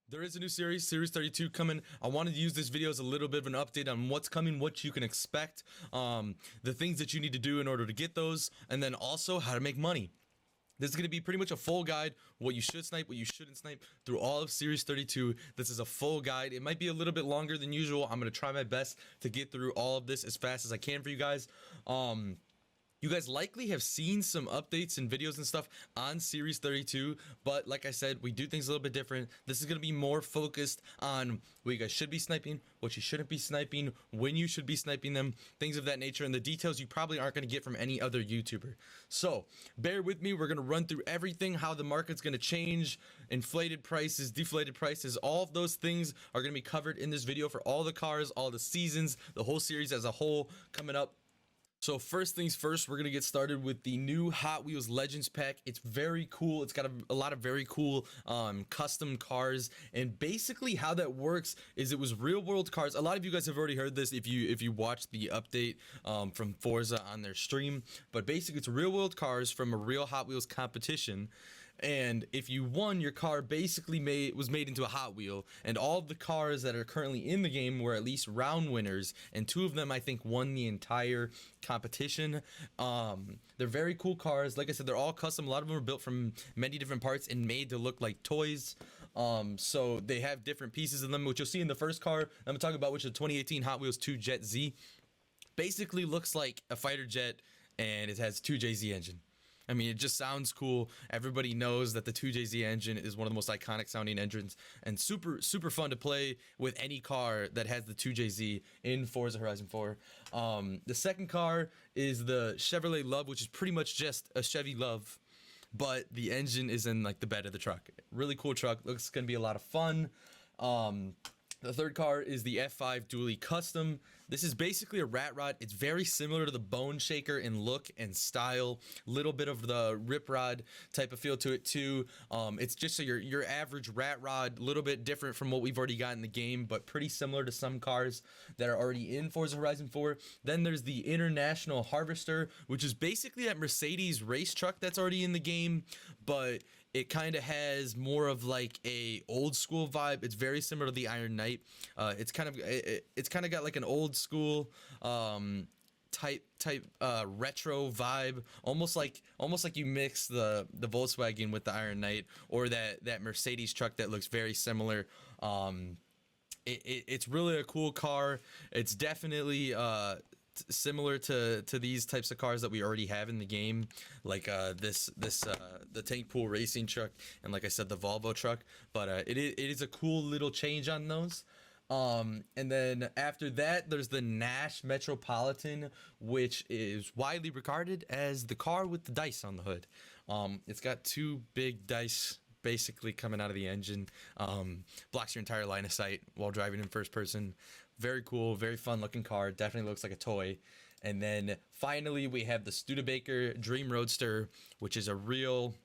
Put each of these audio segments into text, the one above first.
There is a new series, Series 32, coming. I wanted to use this video as a little bit of an update on what's coming, what you can expect, the things that you need to do in order to get those, and then also how to make money. This is going to be pretty much a full guide, what you should snipe, what you shouldn't snipe, through all of Series 32. This is a full guide. It might be a little bit longer than usual. I'm going to try my best to get through all of this as fast as I can for you guys. You guys likely have seen some updates and videos and stuff on Series 32, but like I said, we do things a little bit different. This is going to be more focused on what you guys should be sniping, what you shouldn't be sniping, when you should be sniping them, things of that nature, and the details you probably aren't going to get from any other YouTuber. So bear with me. We're going to run through everything, how the market's going to change, inflated prices, deflated prices, all of those things are going to be covered in this video for all the cars, all the seasons, the whole series as a whole coming up. So first things first, we're going to get started with the new Hot Wheels Legends pack. It's very cool. It's got a lot of very cool custom cars, and basically how that works is it was real world cars. A lot of you guys have already heard this if you watched the update from Forza on their stream, but basically it's real world cars from a real Hot Wheels competition. And if you won, your car basically was made into a Hot Wheel, and all of the cars that are currently in the game were at least round winners, and 2 of them I think won the entire competition. They're very cool cars. Like I said, they're all custom. A lot of them are built from many different parts and made to look like toys. So they have different pieces of them, which you'll see in the first car I'm gonna talk about, which is the 2018 Hot Wheels 2 Jet Z. Basically looks like a fighter jet, and it has 2JZ engine. I mean, it just sounds cool. Everybody knows that the 2JZ engine is one of the most iconic sounding engines, and super fun to play with any car that has the 2JZ in Forza Horizon 4. The second car is the Chevrolet Love, which is pretty much just a Chevy Love, but the engine is in like the bed of the truck. Really cool truck. Looks gonna be a lot of fun. The third car is the F5 Dually Custom. This is basically a rat rod. It's very similar to the Bone Shaker in look and style. Little bit of the Rip Rod type of feel to it too. It's just your average rat rod, a little bit different from what we've already got in the game, but pretty similar to some cars that are already in Forza Horizon 4. Then there's the International Harvester, which is basically that Mercedes race truck that's already in the game, but it kind of has more of like a old school vibe. It's very similar to the Iron Knight. It's kind of got like an old school type retro vibe, almost like you mix the Volkswagen with the Iron Knight, or that Mercedes truck that looks very similar. It's really a cool car. It's definitely similar to these types of cars that we already have in the game, like the Tank Pool racing truck, and like I said, the Volvo truck. But it is a cool little change on those. And then after that, there's the Nash Metropolitan, which is widely regarded as the car with the dice on the hood. It's got 2 big dice basically coming out of the engine. Blocks your entire line of sight while driving in first person. Very cool, very fun looking car. Definitely looks like a toy. And then finally we have the Studebaker Dream Roadster, which is a real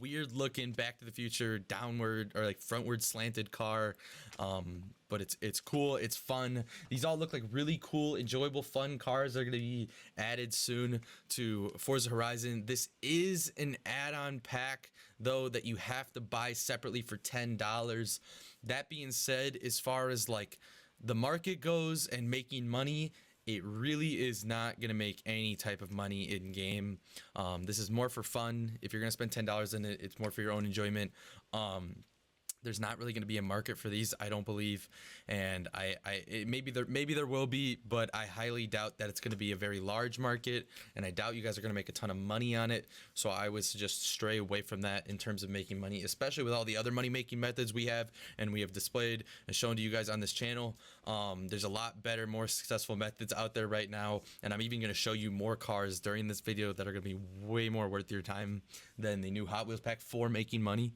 weird looking Back to the Future downward or like frontward slanted car. But it's cool, it's fun. These all look like really cool, enjoyable, fun cars that are going to be added soon to Forza Horizon. This is an add-on pack though that you have to buy separately for $10. That being said, as far as like the market goes and making money, it really is not going to make any type of money in game. This is more for fun. If you're going to spend $10 in it, it's more for your own enjoyment. There's not really going to be a market for these, I don't believe, and maybe there will be, but I highly doubt that it's going to be a very large market, and I doubt you guys are going to make a ton of money on it. So I would suggest stray away from that in terms of making money, especially with all the other money making methods we have and we have displayed and shown to you guys on this channel. There's a lot better, more successful methods out there right now, and I'm even going to show you more cars during this video that are going to be way more worth your time than the new Hot Wheels pack for making money.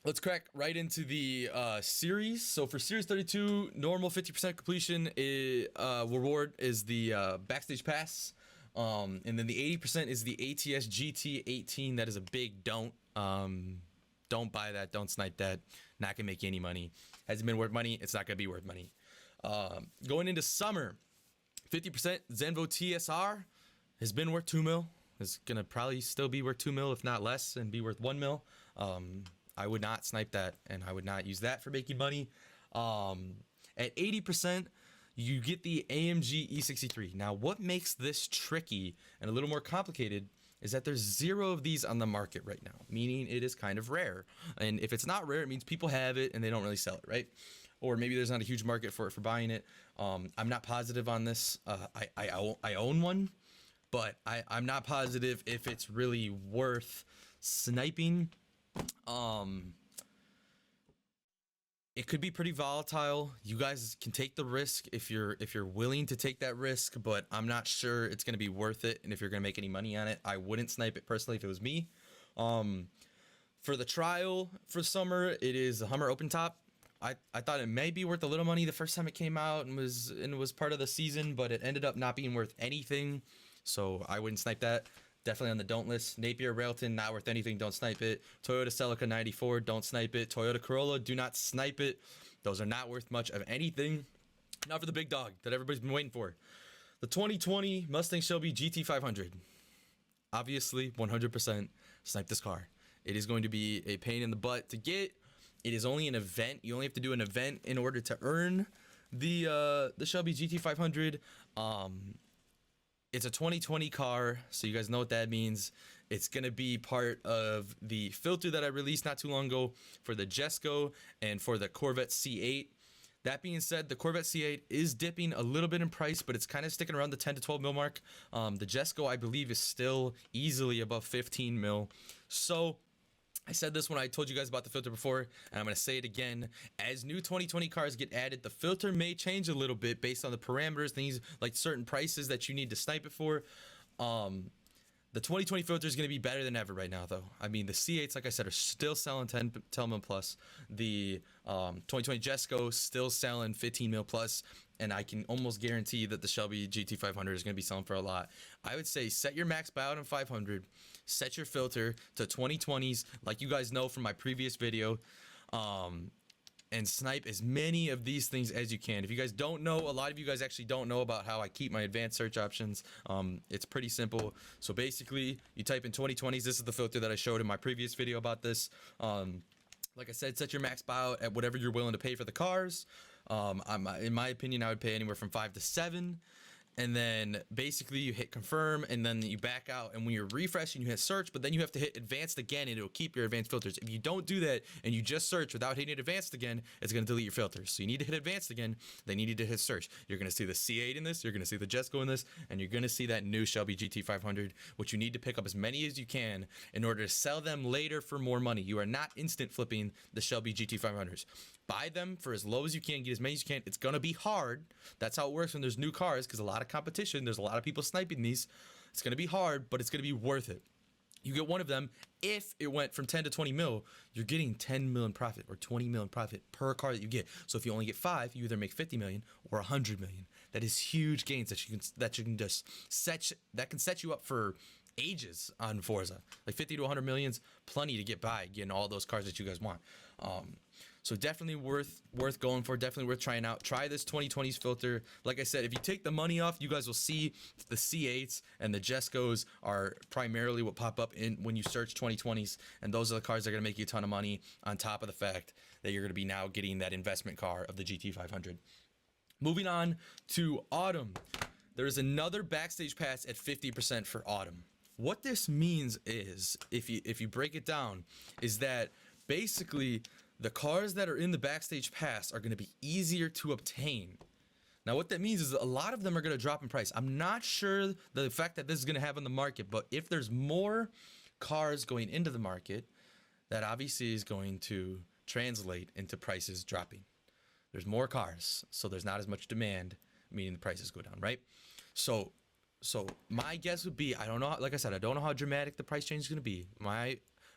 Let's crack right into the series. So for Series 32, normal 50% completion reward is the Backstage Pass. And then the 80% is the ATS GT18. That is a big don't. Don't buy that. Don't snipe that. Not gonna make you any money. Hasn't been worth money. It's not gonna be worth money. Going into summer, 50% Zenvo TSR has been worth $2 mil. It's gonna probably still be worth 2 mil, if not less, and be worth 1 mil. I would not snipe that, and I would not use that for making money. At 80%, you get the AMG E63. Now, what makes this tricky and a little more complicated is that there's 0 of these on the market right now, meaning it is kind of rare. And if it's not rare, it means people have it and they don't really sell it, right? Or maybe there's not a huge market for buying it. I'm not positive on this. I own one, but I'm not positive if it's really worth sniping. It could be pretty volatile. You guys can take the risk if you're willing to take that risk, but I'm not sure it's going to be worth it. And if you're going to make any money on it, I wouldn't snipe it personally if it was me. For the trial for summer, it is a Hummer open top. I thought it may be worth a little money the first time it came out and was part of the season, but it ended up not being worth anything. So I wouldn't snipe that. Definitely on the don't list. Napier Railton, not worth anything. Don't snipe it. Toyota Celica 94, don't snipe it. Toyota Corolla, do not snipe it. Those are not worth much of anything. Now for the big dog that everybody's been waiting for. The 2020 Mustang Shelby GT500. Obviously, 100% snipe this car. It is going to be a pain in the butt to get. It is only an event. You only have to do an event in order to earn the Shelby GT500. It's a 2020 car, so you guys know what that means. It's going to be part of the filter that I released not too long ago for the Jesko and for the Corvette C8. That being said, the Corvette C8 is dipping a little bit in price, but it's kind of sticking around the 10 to 12 mil mark. The Jesko, I believe, is still easily above 15 mil. So I said this when I told you guys about the filter before, and I'm going to say it again. As new 2020 cars get added, the filter may change a little bit based on the parameters, things like certain prices that you need to snipe it for. The 2020 filter is going to be better than ever right now, though. I mean, the C8s, like I said, are still selling 10 mil plus. The 2020 Jesko still selling 15 mil plus, and I can almost guarantee that the Shelby GT500 is going to be selling for a lot. I would say set your max buyout on 500. Set your filter to 2020s, like you guys know from my previous video, and snipe as many of these things as you can. If you guys don't know, a lot of you guys actually don't know about how I keep my advanced search options. It's pretty simple. So basically, you type in 2020s. This is the filter that I showed in my previous video about this. Like I said, set your max buyout at whatever you're willing to pay for the cars. In my opinion, I would pay anywhere from 5 to 7. And then basically you hit confirm, and then you back out, and when you're refreshing you hit search, but then you have to hit advanced again and it'll keep your advanced filters. If you don't do that and you just search without hitting advanced again, it's going to delete your filters. So you need to hit advanced again, then you need to hit search. You're going to see the C8 in this, you're going to see the Jesko in this, and you're going to see that new Shelby GT500, which you need to pick up as many as you can in order to sell them later for more money. You are not instant flipping the Shelby GT500s. Buy them for as low as you can, get as many as you can. It's going to be hard. That's how it works when there's new cars, because a lot of competition, there's a lot of people sniping these. It's going to be hard, but it's going to be worth it. You get one of them. If it went from 10 to 20 mil, you're getting 10 million profit or 20 million profit per car that you get. So if you only get 5, you either make 50 million or 100 million. That is huge gains that you can just set you up for ages on Forza. Like 50 to 100 million's plenty to get by getting all those cars that you guys want. So definitely worth going for, definitely worth trying out. Try this 2020s filter. Like I said, if you take the money off, you guys will see the C8s and the Jeskos are primarily what pop up in when you search 2020s, and those are the cars that are going to make you a ton of money, on top of the fact that you're going to be now getting that investment car of the GT500. Moving on to Autumn. There is another backstage pass at 50% for Autumn. What this means is, if you break it down, is that basically the cars that are in the backstage pass are going to be easier to obtain. Now what that means is a lot of them are going to drop in price. I'm not sure the effect that this is going to have on the market, but if there's more cars going into the market, that obviously is going to translate into prices dropping. There's more cars, so there's not as much demand, meaning the prices go down, right? So my guess would be, I don't know, like I said, I don't know how dramatic the price change is going to be.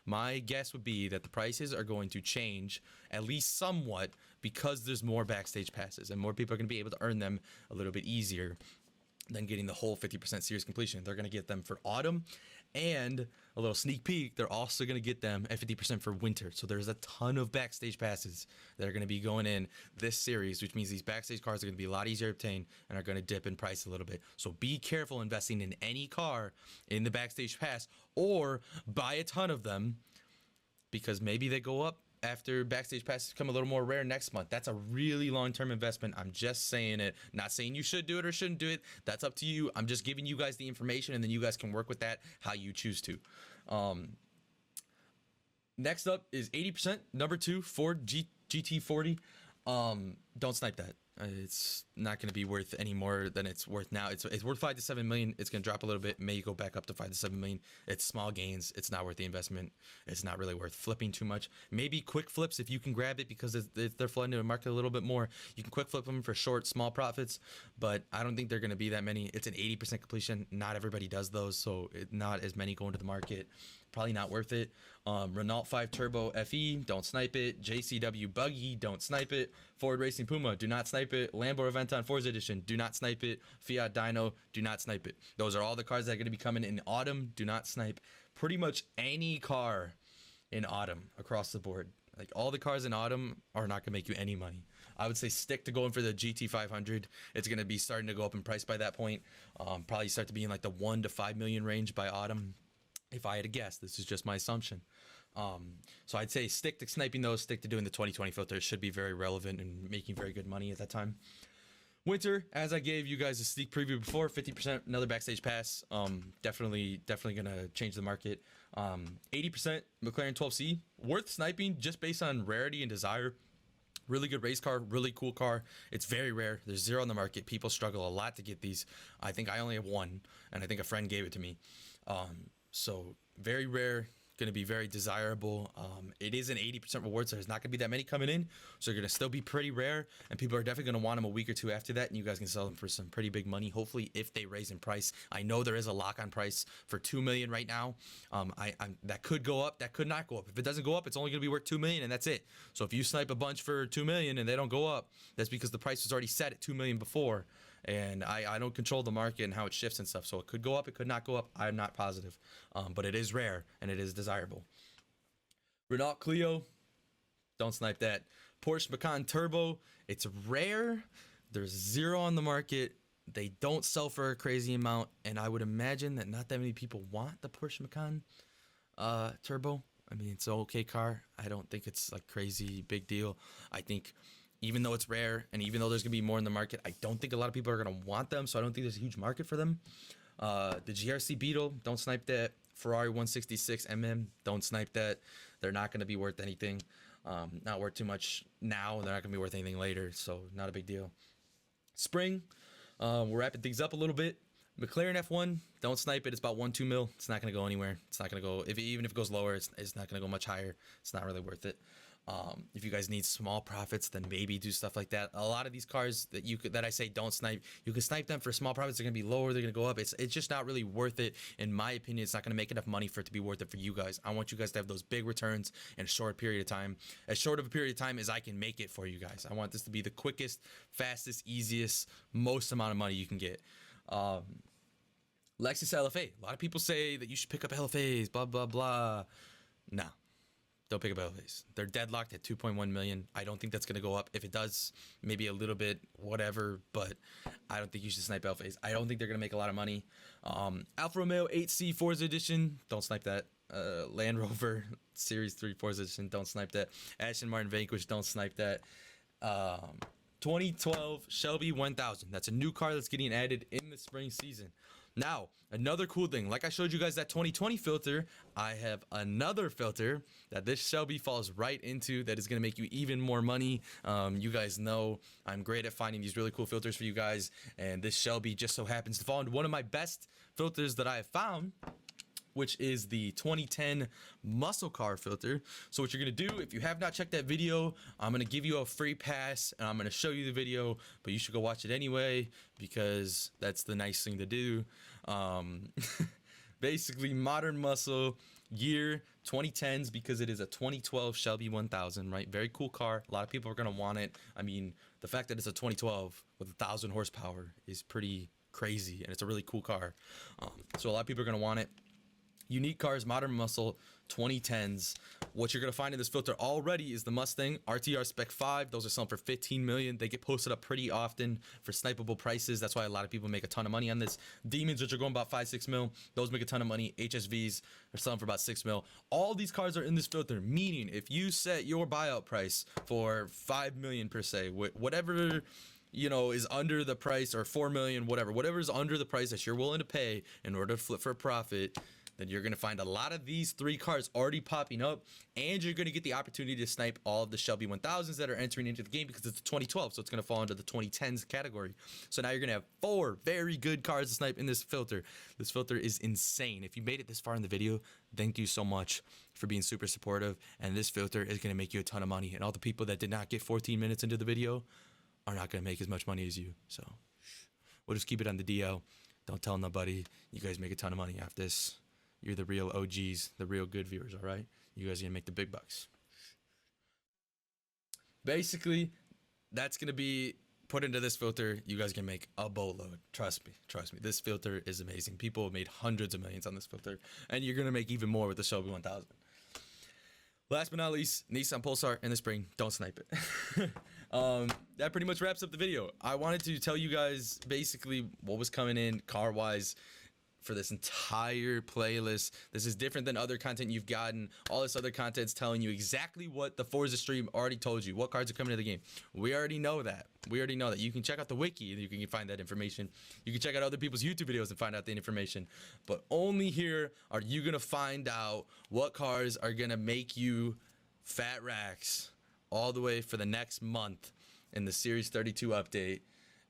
My guess would be that the prices are going to change at least somewhat because there's more backstage passes and more people are going to be able to earn them a little bit easier. than getting the whole 50% series completion. They're going to get them for autumn, and a little sneak peek, they're also going to get them at 50% for winter. So there's a ton of backstage passes that are going to be going in this series, which means these backstage cars are going to be a lot easier to obtain and are going to dip in price a little bit. So be careful investing in any car in the backstage pass, or buy a ton of them, because maybe they go up after backstage passes become a little more rare next month. That's a really long-term investment. I'm just saying it, not saying you should do it or shouldn't do it. That's up to you. I'm just giving you guys the information, and then you guys can work with that how you choose to. Next up is 80%, number 2, Ford GT40. Don't snipe that. It's not going to be worth any more than it's worth now. It's worth 5 to 7 million. It's going to drop a little bit, may go back up to 5 to 7 million. It's small gains. It's not worth the investment. It's not really worth flipping too much. Maybe quick flips if you can grab it, because they're flooding the market a little bit more. You can quick flip them for short, small profits, but I don't think they're going to be that many. It's an 80% completion. Not everybody does those, so not as many going to the market. Probably not worth it. Renault 5 Turbo FE, don't snipe it. JCW Buggy, don't snipe it. Ford Racing Puma, do not snipe it. Lambo Aventon Forza Edition, do not snipe it. Fiat Dino, do not snipe it. Those are all the cars that are going to be coming in autumn. Do not snipe pretty much any car in autumn across the board. Like, all the cars in autumn are not going to make you any money. I would say stick to going for the GT500. It's going to be starting to go up in price by that point. Probably start to be in like the 1 to 5 million range by autumn. If I had to guess, this is just my assumption. So I'd say stick to sniping those, stick to doing the 2020 filters. Should be very relevant and making very good money at that time. Winter, as I gave you guys a sneak preview before, 50%, another backstage pass. Definitely gonna change the market. 80% McLaren 12C, worth sniping just based on rarity and desire. Really good race car, really cool car. It's very rare. There's 0 on the market. People struggle a lot to get these. I think I only have 1, and I think a friend gave it to me. So very rare, going to be very desirable. It is an 80% reward, so there's not going to be that many coming in. So they're going to still be pretty rare, and people are definitely going to want them a week or two after that, and you guys can sell them for some pretty big money, hopefully, if they raise in price. I know there is a lock-on price for $2 million right now. That could go up, that could not go up. If it doesn't go up, it's only going to be worth $2 million, and that's it. So if you snipe a bunch for $2 million and they don't go up, that's because the price was already set at $2 million before. And I don't control the market and how it shifts and stuff. So it could go up, it could not go up. I'm not positive. But it is rare and it is desirable. Renault Clio, don't snipe that. Porsche Macan Turbo, it's rare. There's 0 on the market. They don't sell for a crazy amount. And I would imagine that not that many people want the Porsche Macan Turbo. I mean, it's an okay car. I don't think it's like crazy big deal. I think even though it's rare and even though there's going to be more in the market, I don't think a lot of people are going to want them. So I don't think there's a huge market for them. The GRC Beetle, don't snipe that. Ferrari 166 don't snipe that. They're not going to be worth anything. Not worth too much now. They're not going to be worth anything later. So not a big deal. Spring, we're wrapping things up a little bit. McLaren F1, don't snipe it. It's about 1-2 mil. It's not going to go anywhere. It's not going to go, even if it goes lower, it's not going to go much higher. It's not really worth it. If you guys need small profits, then maybe do stuff like that. A lot of these cars that I say don't snipe, you can snipe them for small profits. They're going to be lower. They're going to go up. It's just not really worth it. In my opinion, it's not going to make enough money for it to be worth it for you guys. I want you guys to have those big returns in a short period of time. As short of a period of time as I can make it for you guys. I want this to be the quickest, fastest, easiest, most amount of money you can get. Lexus LFA. A lot of people say that you should pick up LFAs, blah, blah, blah. No. Don't pick up LFAs. They're deadlocked at 2.1 million. I don't think that's going to go up. If it does, maybe a little bit, whatever, but I don't think you should snipe LFAs. I don't think they're going to make a lot of money. Alfa Romeo 8C Forza Edition, don't snipe that. Land Rover Series 3 Forza Edition, don't snipe that. Aston Martin Vanquish, don't snipe that. 2012 Shelby 1000. That's a new car that's getting added in the spring season. Now, another cool thing, like I showed you guys that 2020 filter, I have another filter that this Shelby falls right into that is going to make you even more money. You guys know I'm great at finding these really cool filters for you guys, and this Shelby just so happens to fall into one of my best filters that I have found, which is the 2010 muscle car filter. So what you're gonna do, if you have not checked that video, I'm gonna give you a free pass and I'm gonna show you the video, but you should go watch it anyway because that's the nice thing to do. Basically, modern muscle year 2010s because it is a 2012 Shelby 1000, right? Very cool car. A lot of people are gonna want it. I mean, the fact that it's a 2012 with 1,000 horsepower is pretty crazy, and it's a really cool car. So a lot of people are gonna want it. Unique cars, modern muscle, 2010s. What you're gonna find in this filter already is the Mustang RTR Spec 5. Those are selling for 15 million. They get posted up pretty often for snipeable prices. That's why a lot of people make a ton of money on this. Demons, which are going about 5-6 mil, those make a ton of money. HSVs are selling for about 6 mil. All these cars are in this filter, meaning if you set your buyout price for 5 million per se, whatever is under the price, or 4 million, whatever is under the price that you're willing to pay in order to flip for a profit, then you're going to find a lot of these 3 cars already popping up, and you're going to get the opportunity to snipe all of the Shelby 1000s that are entering into the game, because it's 2012, so it's going to fall into the 2010s category. So now you're going to have 4 very good cars to snipe in this filter. This filter is insane. If you made it this far in the video, thank you so much for being super supportive, and this filter is going to make you a ton of money, and all the people that did not get 14 minutes into the video are not going to make as much money as you. So we'll just keep it on the DL. Don't tell nobody. You guys make a ton of money after this. You're the real OGs, the real good viewers, all right? You guys are going to make the big bucks. Basically, that's going to be put into this filter. You guys can make a boatload. Trust me. This filter is amazing. People have made hundreds of millions on this filter, and you're going to make even more with the Shelby 1000. Last but not least, Nissan Pulsar in the spring. Don't snipe it. That pretty much wraps up the video. I wanted to tell you guys basically what was coming in car-wise for this entire playlist. This is different than other content you've gotten. All this other content's telling you exactly what the Forza stream already told you, what cards are coming to the game. We already know that. You can check out the wiki and you can find that information. You can check out other people's YouTube videos and find out the information. But only here are you gonna find out what cars are gonna make you fat racks all the way for the next month in the Series 32 update.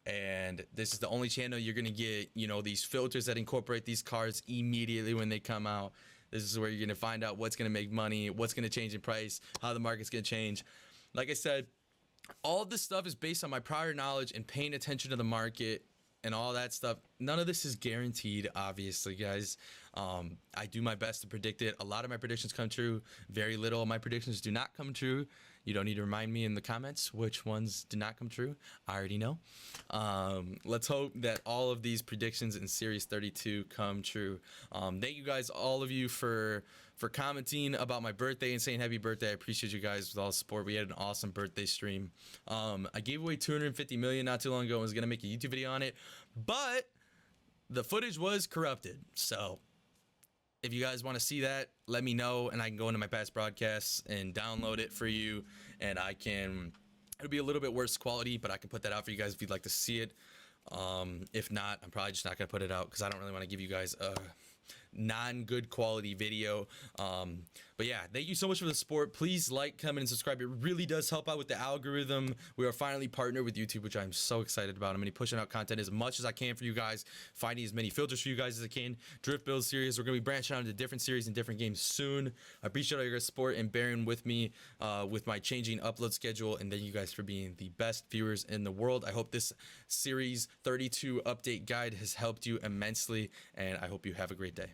And this is the only channel you're gonna get, these filters that incorporate these cars immediately when they come out. This is where you're gonna find out what's gonna make money, what's gonna change in price, how the market's gonna change. Like I said, all of this stuff is based on my prior knowledge and paying attention to the market and all that stuff. None of this is guaranteed, obviously, guys. I do my best to predict it. A lot of my predictions come true. Very little of my predictions do not come true. You don't need to remind me in the comments which ones did not come true. I already know. Let's hope that all of these predictions in Series 32 come true. Thank you guys, all of you, for commenting about my birthday and saying happy birthday. I appreciate you guys with all the support. We had an awesome birthday stream. I gave away 250 million not too long ago and was gonna make a YouTube video on it, but the footage was corrupted. So if you guys want to see that, let me know, and I can go into my past broadcasts and download it for you, and it'll be a little bit worse quality, but I can put that out for you guys if you'd like to see it. If not, I'm probably just not gonna put it out because I don't really want to give you guys a non-good quality video. But yeah, thank you so much for the support. Please like, comment, and subscribe. It really does help out with the algorithm. We are finally partnered with YouTube, which I'm so excited about. I'm gonna be pushing out content as much as I can for you guys, finding as many filters for you guys as I can. Drift build series, we're gonna be branching out into different series and different games soon. I appreciate all your support and bearing with me with my changing upload schedule, and thank you guys for being the best viewers in the world. I hope this Series 32 update guide has helped you immensely, and I hope you have a great day.